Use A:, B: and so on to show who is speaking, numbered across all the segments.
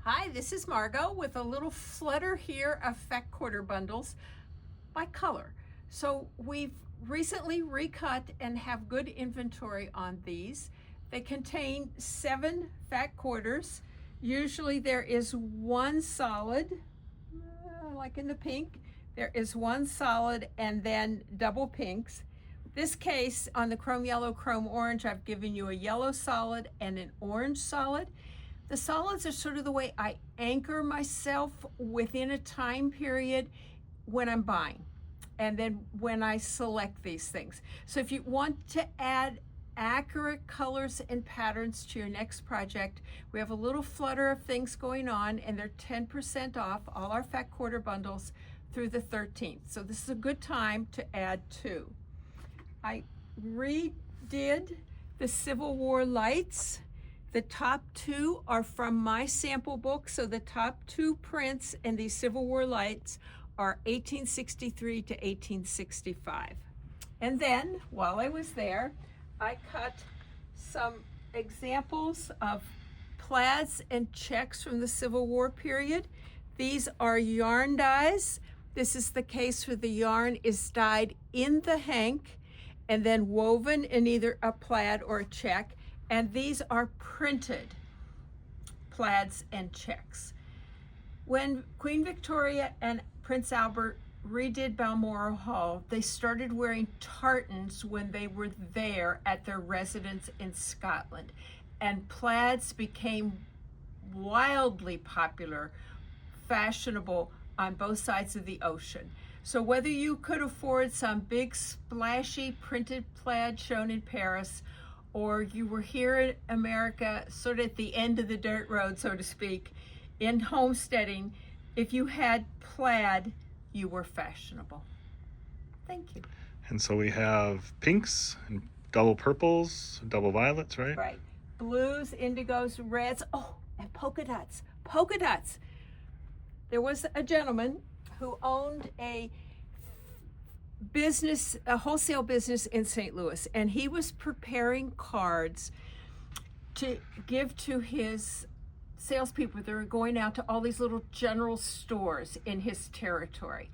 A: Hi, this is Margo with a little flutter here of fat quarter bundles by color. So we've recently recut and have good inventory on these. They contain 7 fat quarters. Usually there is one solid, like in the pink, there is one solid and then double pinks. This case on the chrome yellow, chrome orange, I've given you a yellow solid and an orange solid. The solids are sort of the way I anchor myself within a time period when I'm buying and then when I select these things. So if you want to add accurate colors and patterns to your next project, we have a little flutter of things going on, and they're 10% off all our fat quarter bundles through the 13th. So this is a good time to add 2. I redid the Civil War lights. The top 2 are from my sample book, so the top 2 prints in these Civil War lights are 1863 to 1865. And then, while I was there, I cut some examples of plaids and checks from the Civil War period. These are yarn dyes. This is the case where the yarn is dyed in the hank and then woven in either a plaid or a check. And these are printed plaids and checks. When Queen Victoria and Prince Albert redid Balmoral Hall, they started wearing tartans when they were there at their residence in Scotland. And plaids became wildly popular, fashionable on both sides of the ocean. So whether you could afford some big splashy printed plaid shown in Paris, or you were here in America, sort of at the end of the dirt road, so to speak, in homesteading, if you had plaid, you were fashionable. Thank you.
B: And so we have pinks and double purples, double violets, right?
A: Right. Blues, indigos, reds, oh, and polka dots. Polka dots. There was a gentleman who owned a wholesale business in St. Louis, and he was preparing cards to give to his salespeople that were going out to all these little general stores in his territory.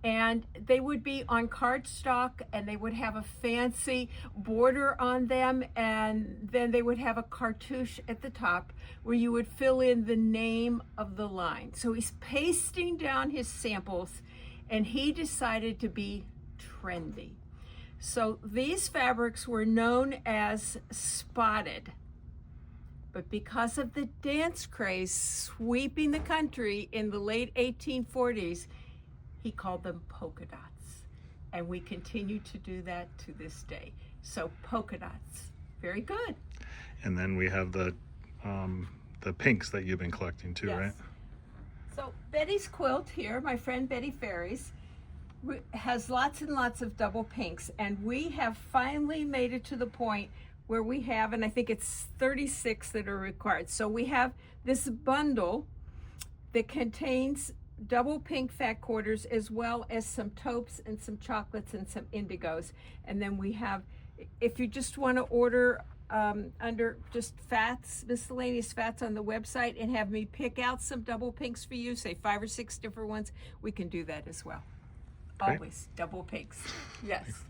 A: And they would be on cardstock, and they would have a fancy border on them, and then they would have a cartouche at the top where you would fill in the name of the line. So he's pasting down his samples, and he decided to be trendy. So these fabrics were known as spotted, but because of the dance craze sweeping the country in the late 1840s, he called them polka dots. And we continue to do that to this day. So polka dots, very good.
B: And then we have the pinks that you've been collecting too,
A: Yes.
B: right?
A: So Betty's quilt here, my friend Betty Ferries, has lots and lots of double pinks, and we have finally made it to the point where we have, and I think it's 36 that are required. So we have this bundle that contains double pink fat quarters, as well as some taupes and some chocolates and some indigos. And then we have, if you just want to order under just fats, miscellaneous fats on the website, and have me pick out some double pinks for you, say 5 or 6 different ones, we can do that as well.
B: Great.
A: Always double pinks. Yes.